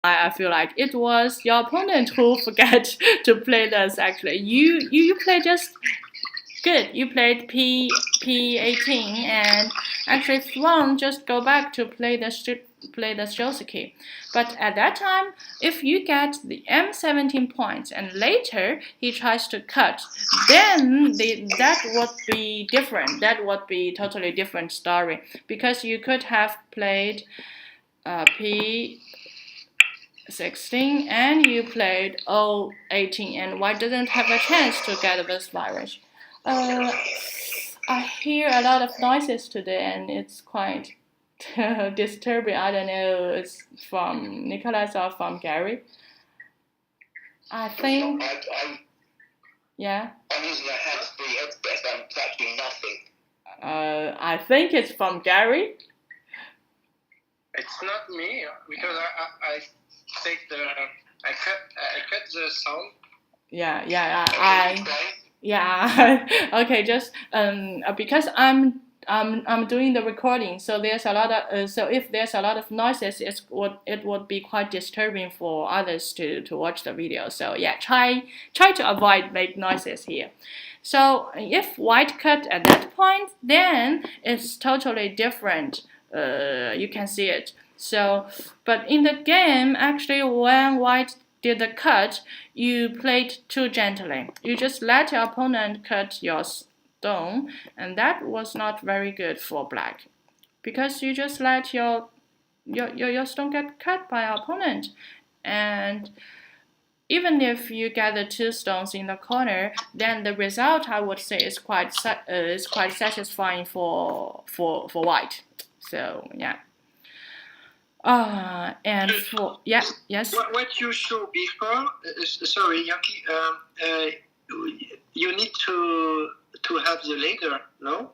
I feel like it was your opponent who forgot to play this. Actually, you play just good. You played P18, and actually Thuan just go back to play the Shosaki. But at that time, if you get the M17 points and later he tries to cut, then that would be different. That would be totally different story, because you could have played P16 and you played O18, and white doesn't have a chance to get this virus. I hear a lot of noises today, and it's quite disturbing. I don't know, it's from Nicolas or from Gary. I think. Yeah. I'm using a hands-free headset. I'm touching nothing. I think it's from Gary. It's not me, because I take the I cut the sound. Yeah. Okay, just because I'm doing the recording, so there's a lot of so if there's a lot of noises, it would be quite disturbing for others to watch the video. So yeah, try to avoid make noises here. So if white cut at that point, then it's totally different. You can see it. So, but in the game, actually, when white did the cut, you played too gently. You just let your opponent cut your stone, and that was not very good for black, because you just let your stone get cut by your opponent, and even if you get the 2 stones in the corner, then the result, I would say, is quite satisfying for white. So yeah. And for yes. What you showed before, sorry, Yankee. You need to have the ladder, no?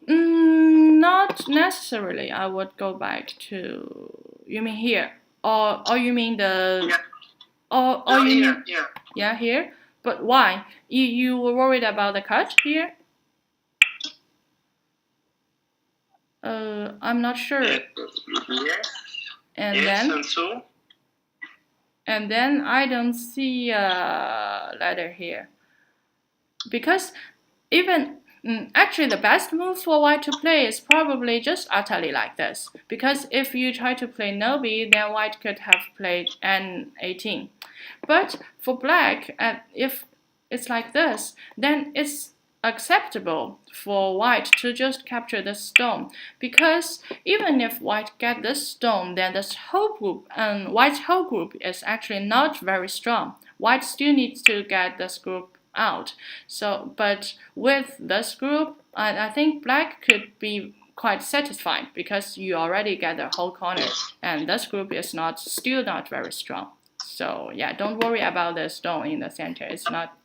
Not necessarily. I would go back to. You mean here, or you mean the? Yeah. Or no, you here, mean yeah. Yeah, here. But why? You were worried about the cut here? I'm not sure. Yes. And yes, then. And so. And then I don't see a ladder here, because even actually the best move for white to play is probably just utterly like this, because if you try to play Nobi, then white could have played N18. But for black, if it's like this, then it's acceptable for white to just capture the stone, because even if white get this stone, then this whole group and white's whole group is actually not very strong. White still needs to get this group out. So, but with this group, I think black could be quite satisfied, because you already get the whole corner, and this group is still not very strong. So yeah, don't worry about the stone in the center. It's not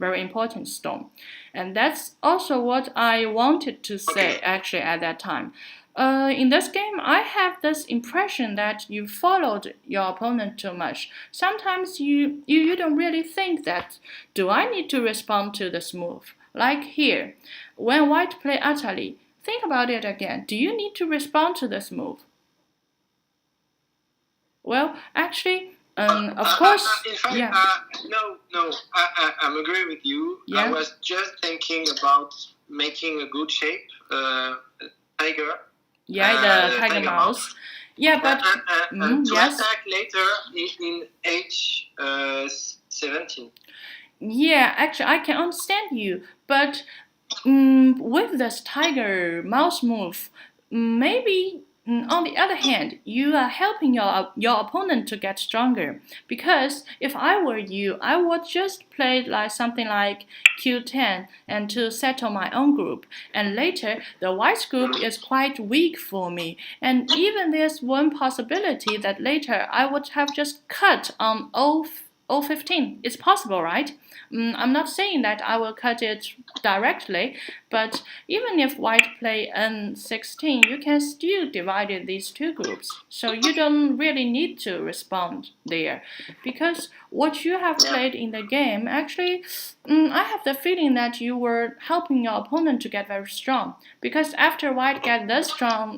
very important stone. And that's also what I wanted to say actually at that time. In this game, I have this impression that you followed your opponent too much. Sometimes you don't really think that, do I need to respond to this move? Like here, when white play utterly, think about it again. Do you need to respond to this move? Well, actually, of course, in fact, yeah. No, I'm agree with you. Yeah. I was just thinking about making a good shape, tiger. Yeah, the tiger mouse. Yeah, but to yes. attack later in age 17. Yeah, actually, I can understand you, but with this tiger mouse move, maybe on the other hand, you are helping your opponent to get stronger. Because if I were you, I would just play like something like Q10 and to settle my own group. And later, the white group is quite weak for me. And even there's one possibility that later I would have just cut on O15. It's possible, right? I'm not saying that I will cut it directly, but even if white play N16, you can still divide these two groups. So you don't really need to respond there. Because what you have played in the game, actually, I have the feeling that you were helping your opponent to get very strong. Because after white get this strong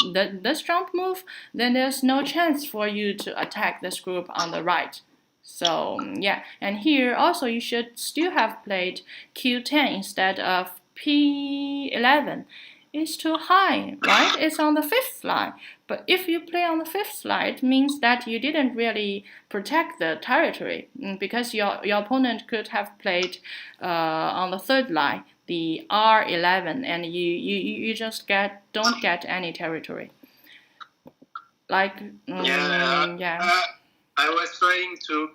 move, then there's no chance for you to attack this group on the right. So yeah, and here also you should still have played Q10 instead of P11. It's too high, right? It's on the 5th line. But if you play on the 5th line, it means that you didn't really protect the territory because your opponent could have played on the 3rd line, the R11, and you just don't get any territory. Like yeah. I was trying to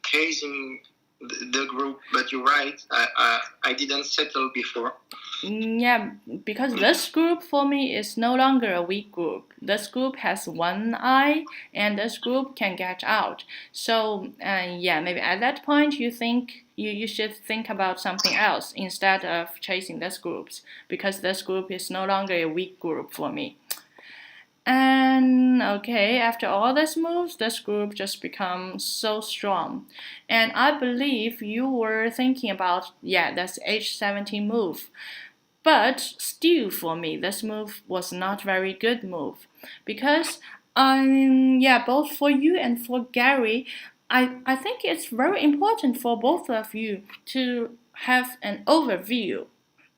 casing the group, but you're right. I didn't settle before. Yeah, because this group for me is no longer a weak group. This group has one eye, and this group can get out. So yeah, maybe at that point you think you should think about something else instead of chasing this groups, because this group is no longer a weak group for me. And okay, after all these moves, this group just becomes so strong. And I believe you were thinking about, yeah, that's H17 move. But still for me, this move was not very good move. Because, yeah, both for you and for Gary, I think it's very important for both of you to have an overview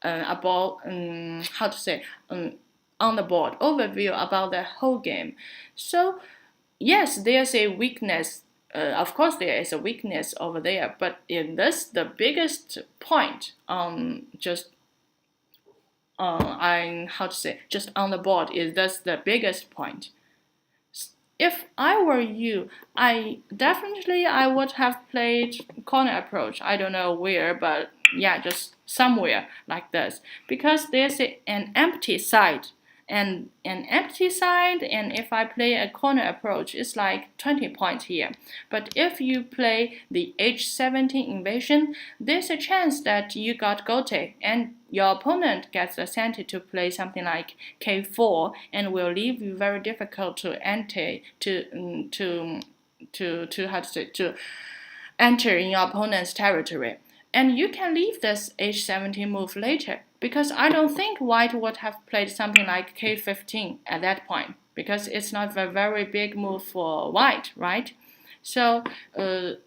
about, how to say, on the board, overview about the whole game. So yes, there's a weakness. Of course, there is a weakness over there, but is this the biggest point just just on the board? Is this the biggest point? If I were you, I would have played corner approach. I don't know where, but yeah, just somewhere like this, because there's an empty side. And an empty side, and if I play a corner approach, it's like 20 points here. But if you play the H17 invasion, there's a chance that you got gote, and your opponent gets the center to play something like K4, and will leave you very difficult to enter to enter in your opponent's territory. And you can leave this H17 move later, because I don't think white would have played something like K15 at that point, because it's not a very big move for white, right? So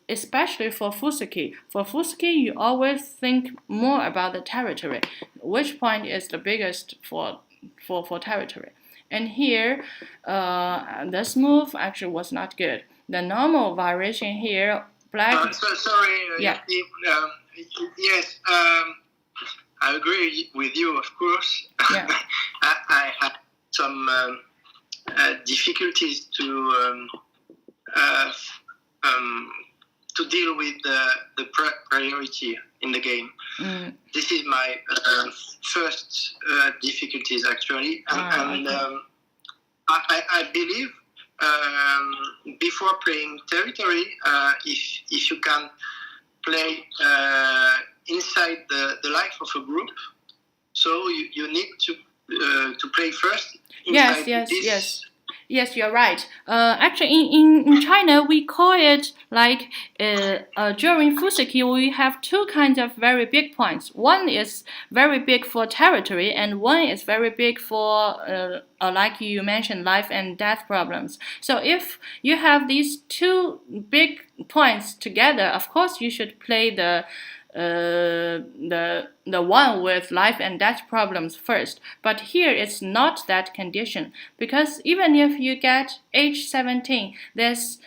especially for Fusuki. For Fusuki, you always think more about the territory. Which point is the biggest for territory? And here, this move actually was not good. The normal variation here, black... sorry, yeah. Yes, I agree with you, of course. Yeah. I had some difficulties to deal with the priority in the game. This is my first difficulties, actually. And okay. I believe before playing territory, if you can play inside the life of a group, so you need to play first inside Yes, you're right. Actually, in China, we call it like during Fusuki, we have two kinds of very big points. One is very big for territory, and one is very big for, like you mentioned, life and death problems. So if you have these two big points together, of course, you should play the one with life and death problems first. But here it's not that condition, because even if you get H17, that's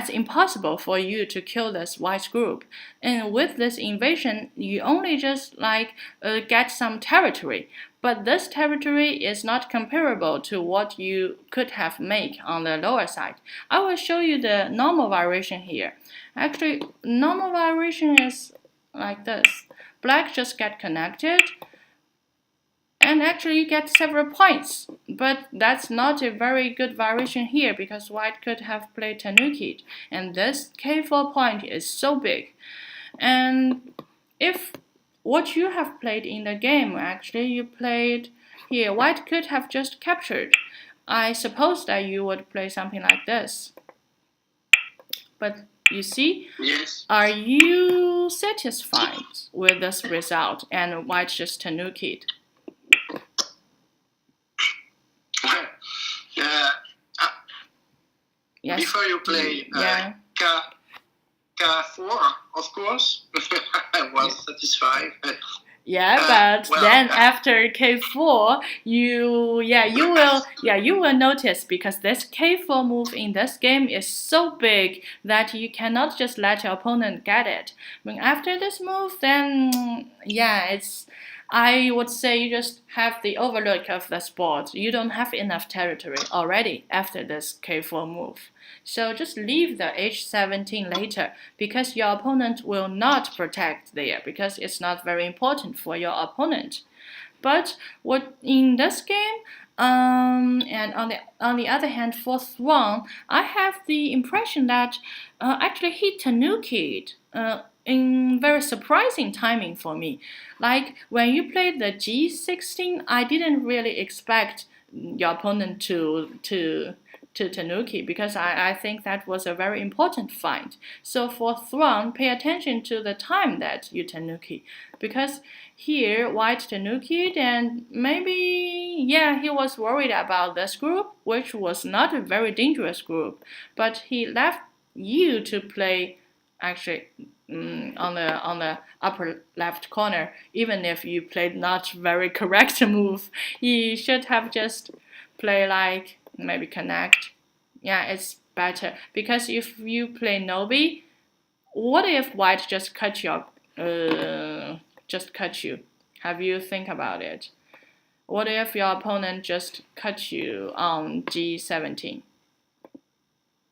impossible for you to kill this white group. And with this invasion, you only just get some territory. But this territory is not comparable to what you could have made on the lower side. I will show you the normal variation here. Actually, normal variation is like this. Black just get connected. And actually you get several points, but that's not a very good variation here because white could have played Tanuki, and this k4 point is so big. And if what you have played in the game, actually you played here, white could have just captured. I suppose that you would play something like this. But you see, Yes. are you satisfied with this result and white just Tanuki'd? Yes. Before you play K4, of course, I was satisfied. Yeah, but then after K4, you will notice because this K4 move in this game is so big that you cannot just let your opponent get it. When after this move, then I would say you just have the overlook of this board. You don't have enough territory already after this K4 move. So just leave the H17 later because your opponent will not protect there because it's not very important for your opponent. But what in this game, and on the other hand, for Thuan, I have the impression that actually he Tanuki'd in very surprising timing for me. Like when you played the G16, I didn't really expect your opponent to Tanuki because I think that was a very important find. So for Thuan, pay attention to the time that you Tanuki because here white Tanuki'd and maybe he was worried about this group, which was not a very dangerous group, but he left you to play actually on the upper left corner. Even if you played not very correct move, you should have just play like maybe connect. Yeah, it's better because if you play Nobi, what if white just cut you? Have you think about it? What if your opponent just cut you on G17?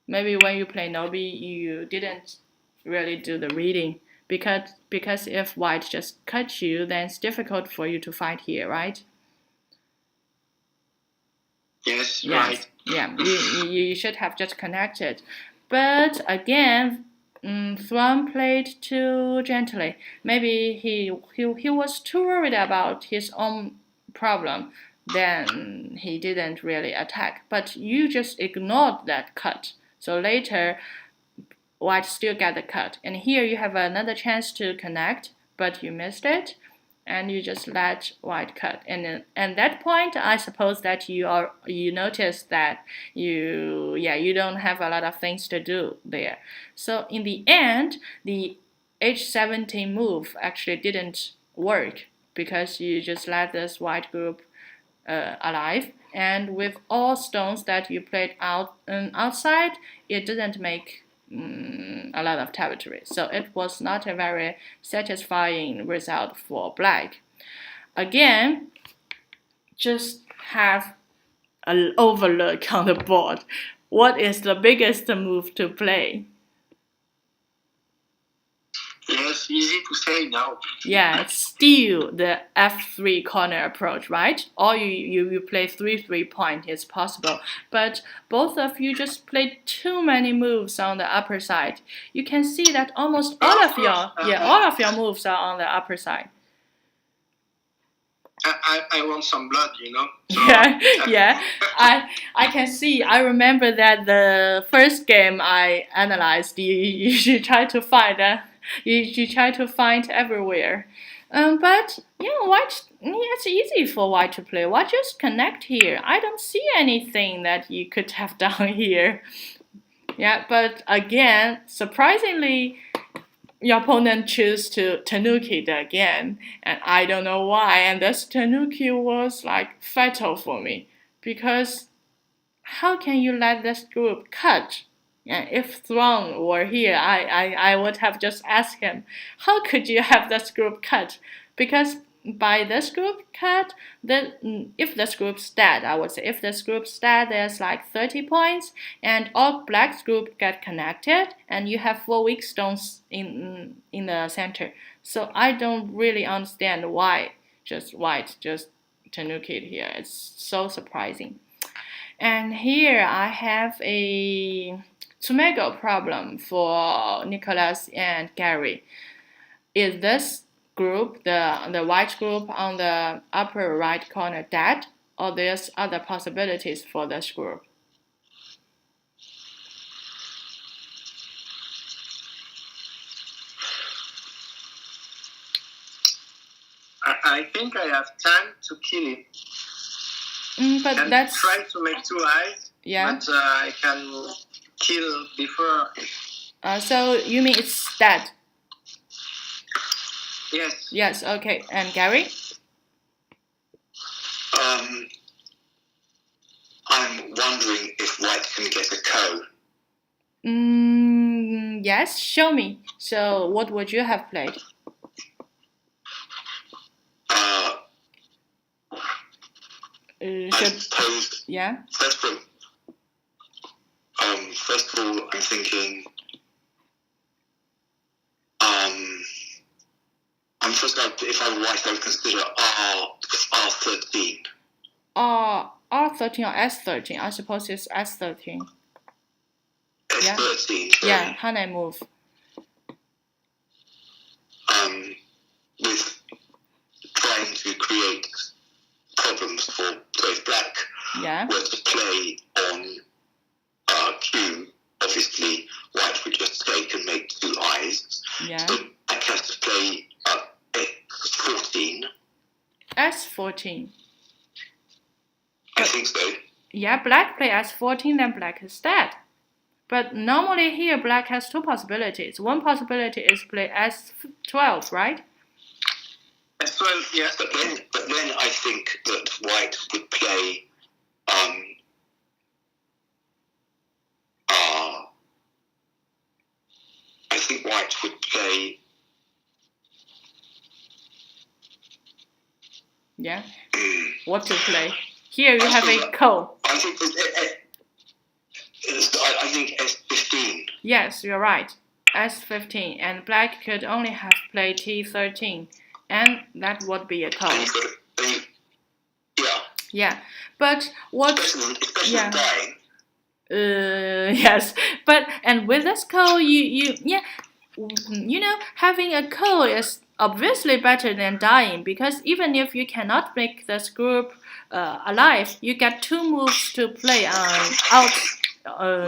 Maybe when you play Nobi, you didn't really do the reading because if white just cut you, then it's difficult for you to fight here, right? Yes, right. Yeah, you should have just connected. But again, Thuan played too gently. Maybe he was too worried about his own problem. Then he didn't really attack. But you just ignored that cut. So later, white still get the cut. And here you have another chance to connect, but you missed it. And you just let white cut, and at that point, I suppose that you notice that you don't have a lot of things to do there. So in the end, the H17 move actually didn't work because you just let this white group alive, and with all stones that you played outside, it didn't make a lot of territory. So it was not a very satisfying result for black. Again, just have an overlook on the board. What is the biggest move to play? Yes, easy to say now. Yeah, it's still the F3 corner approach, right? Or you play 3 point is possible. But both of you just played too many moves on the upper side. You can see that almost all of your moves are on the upper side. I want some blood, So, yeah. I can see. I remember that the first game I analyzed, you try to find you try to find everywhere. But white, it's easy for white to play. White just connect here. I don't see anything that you could have done here. Yeah, but again, surprisingly, your opponent chose to Tanuki again, and I don't know why. And this Tanuki was like fatal for me because how can you let this group cut? And if Thuan were here, I would have just asked him, how could you have this group cut? Because by this group cut, if this group's dead, I would say if this group's dead, there's like 30 points, and all black's group get connected, and you have 4 weak stones in the center. So I don't really understand why just white just Tanuki here. It's so surprising. And here I have a tomato problem for Nicolas and Gary. Is this group, the white group on the upper right corner, dead, or there's other possibilities for this group? I think I have time to kill it. But And that's try to make 2 eyes, yeah. but I can kill before. So you mean it's dead? Yes. Yes. Okay. And Gary? I'm wondering if white can get a co. Yes. Show me. So what would you have played? I Should suppose yeah. first of all, I'm thinking. I'm first of all, if I were white, I would consider R13. R13 or S13? I suppose it's S13. S13. Yeah. Hane move. With trying to create problems for so if black Yeah. were to play on Q, obviously white would just take and make 2 eyes. Yeah. So black has to play S14. S14. I think so. Yeah, black play S14, then black is dead. But normally here, black has 2 possibilities. One possibility is play S12, right? S12, yes. But then I think that white would play I think white would play Yeah. What to play? Here you have a ko. I think I think S15. Yes, you're right. S15, and black could only have played T13, and that would be a ko. Yeah. Yeah, but what? Especially Yeah. dying. Yes, but and with this ko, you having a ko is obviously better than dying, because even if you cannot make this group alive, you get 2 moves to play out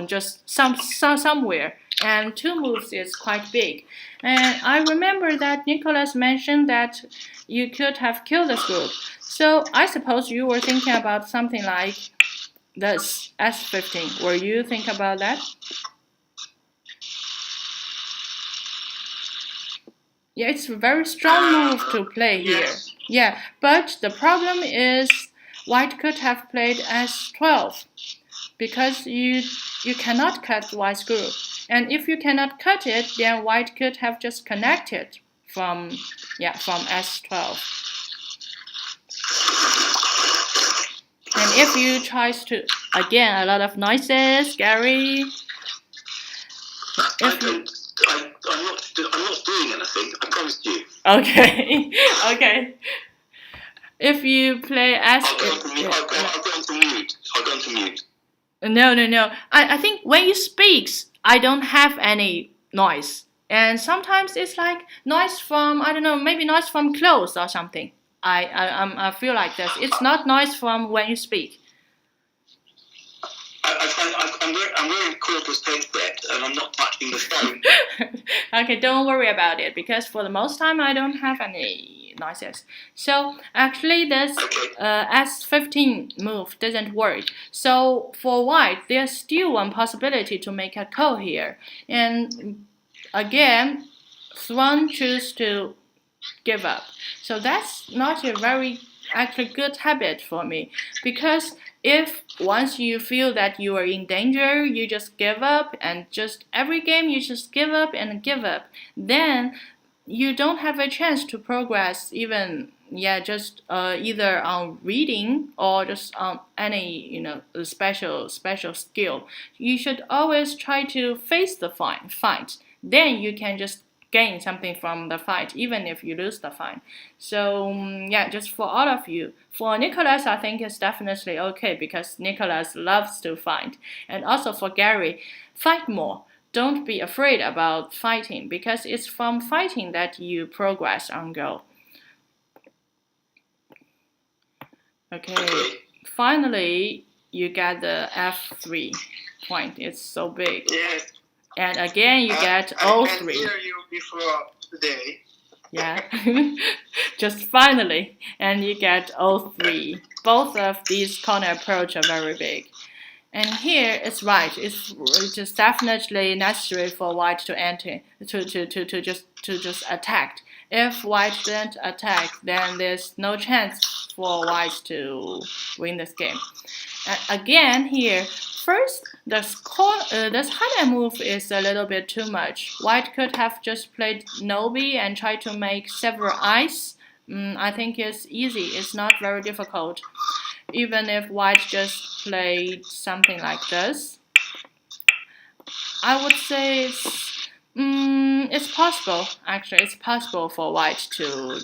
just somewhere, and 2 moves is quite big. And I remember that Nicolas mentioned that you could have killed this group. So I suppose you were thinking about something like this S15. Were you thinking about that? Yeah, it's a very strong move to play here. Yes. Yeah, but the problem is white could have played S12 because you cannot cut white's group. And if you cannot cut it, then white could have just connected from S12. And if you try to, again, a lot of noises, Gary. I'm not doing anything. I promise you. Okay, okay. If you play S, I'll go on to mute. I'll go on to mute. No. I think when you speak, I don't have any noise. And sometimes it's like noise from, I don't know, maybe noise from clothes or something. I feel like this. It's not noise from when you speak. I'm wearing cordless headset and I'm not touching the phone. Okay, don't worry about it, because for the most time I don't have any noises. So actually this S15 move doesn't work. So for white, there's still one possibility to make a ko here. And again, Thuan choose to give up. So that's not a very actually good habit for me, because if once you feel that you are in danger, you just give up, and just every game you just give up and give up, then you don't have a chance to progress even just either on reading or just on any special skill. You should always try to face the fight. Then you can just gain something from the fight, even if you lose the fight. So yeah, just for all of you. For Nicolas, I think it's definitely okay because Nicolas loves to fight. And also for Gary, fight more. Don't be afraid about fighting because it's from fighting that you progress on Go. Okay, finally you get the F3 point. It's so big. Yes. And again, you get O3. I can hear you before today. Yeah, just finally, and you get O3. Both of these corner approach are very big. And here it's right. It's just definitely necessary for white to enter to just attack. If white don't attack, then there's no chance for white to win this game. Again here, first this Hana move is a little bit too much. White could have just played Nobi and tried to make several eyes. I think it's easy. It's not very difficult. Even if white just played something like this, I would say it's possible. Actually, it's possible for white to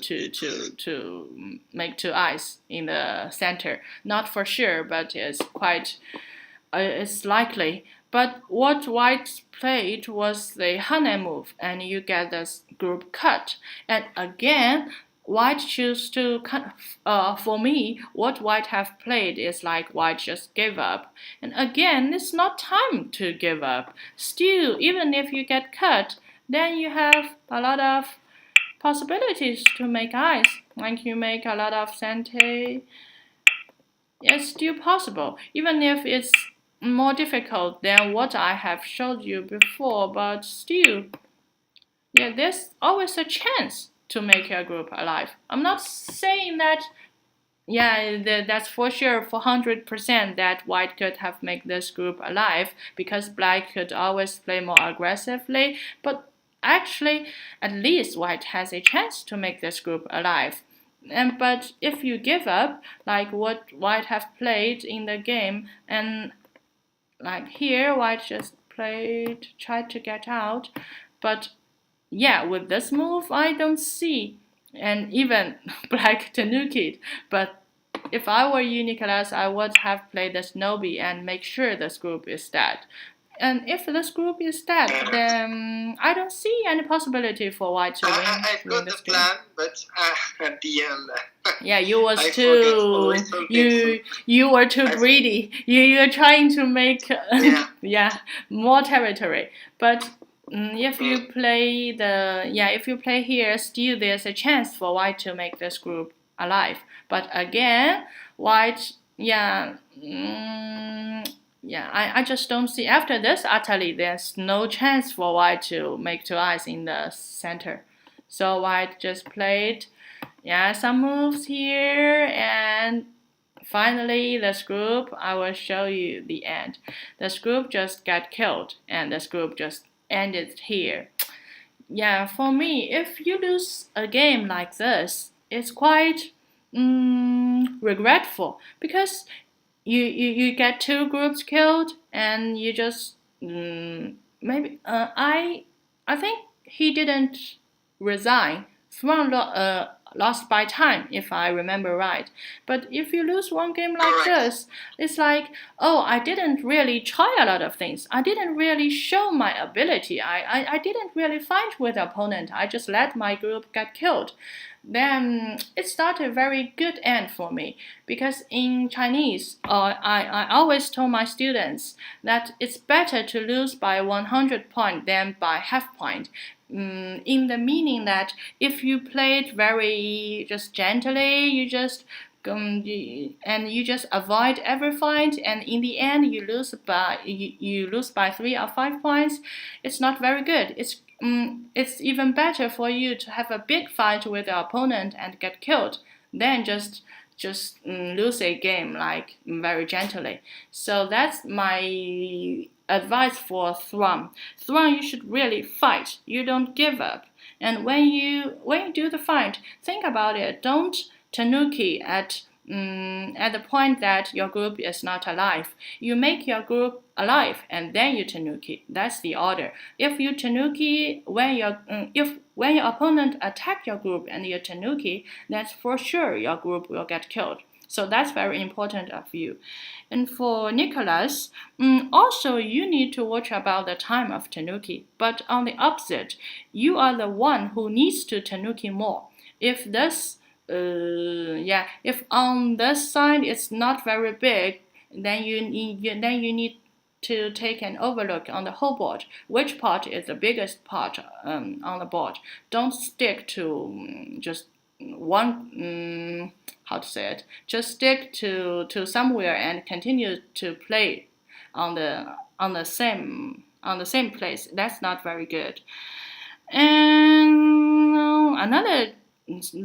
make two eyes in the center. Not for sure, but it's likely. But what white played was the Hana move, and you get this group cut. And again, white choose to cut. For me, what white have played is like white just gave up. And again, it's not time to give up. Still, even if you get cut, then you have a lot of possibilities to make eyes. Like you make a lot of sente. It's still possible, even if it's more difficult than what I have showed you before, but still, yeah, there's always a chance to make your group alive. I'm not saying that, yeah, that's for sure, for 100% that white could have made this group alive because black could always play more aggressively, but actually, at least white has a chance to make this group alive. But if you give up, like what white have played in the game, and like here, white just tried to get out, but yeah, with this move, I don't see, and even black Tanuki. But if I were you, Nicolas, I would have played this Nobi and make sure this group is dead. And if this group is dead, then I don't see any possibility for white to win. I got the plan, but at the end, yeah, you was too you were too greedy. You're trying to make more territory. But if you play if you play here, still there's a chance for white to make this group alive. But again, white I just don't see. After this utterly, there's no chance for white to make two eyes in the center. So white just played some moves here, and finally this group, I will show you the end. This group just got killed, and this group just ended here. Yeah, for me, if you lose a game like this, it's quite regretful because you get two groups killed, and you just maybe I think he didn't resign. Thuan lost by time, if I remember right. But if you lose one game like this, it's like, oh, I didn't really try a lot of things. I didn't really show my ability. I didn't really fight with the opponent. I just let my group get killed. Then it's not a very good end for me, because in Chinese, I always told my students that it's better to lose by 100 points than by half point. In the meaning that if you play it very just gently, you just avoid every fight, and in the end you lose by 3 or 5 points, it's not very good. It's even better for you to have a big fight with your opponent and get killed than just lose a game like very gently. So that's my advice for Thuan. Thuan, you should really fight. You don't give up. And when you do the fight, think about it. Don't Tanuki at at the point that your group is not alive. You make your group alive and then you tanuki. That's the order. If you tanuki when your opponent attack your group and you tanuki, that's for sure your group will get killed. So that's very important of you. And for Nicolas, also you need to watch about the time of tanuki. But on the opposite, you are the one who needs to tanuki more. If this if on this side it's not very big, then you need to take an overlook on the whole board. Which part is the biggest part on the board? Don't stick to just one. How to say it? Just stick to somewhere and continue to play on the same place. That's not very good. And another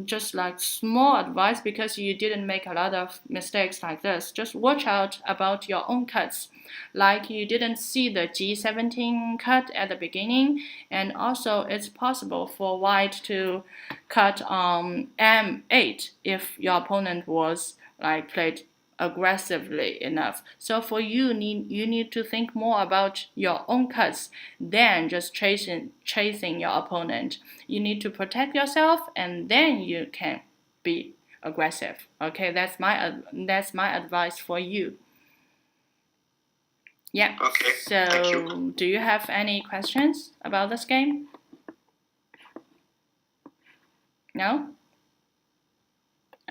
just like small advice, because you didn't make a lot of mistakes like this, just watch out about your own cuts. Like you didn't see the G17 cut at the beginning, and also it's possible for white to cut on M8 if your opponent was like played aggressively enough. So for you need to think more about your own cuts than just chasing your opponent. You need to protect yourself and then you can be aggressive. Okay, that's my advice for you. Yeah. Okay. So do you have any questions about this game? No?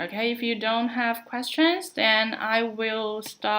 Okay, if you don't have questions, then I will start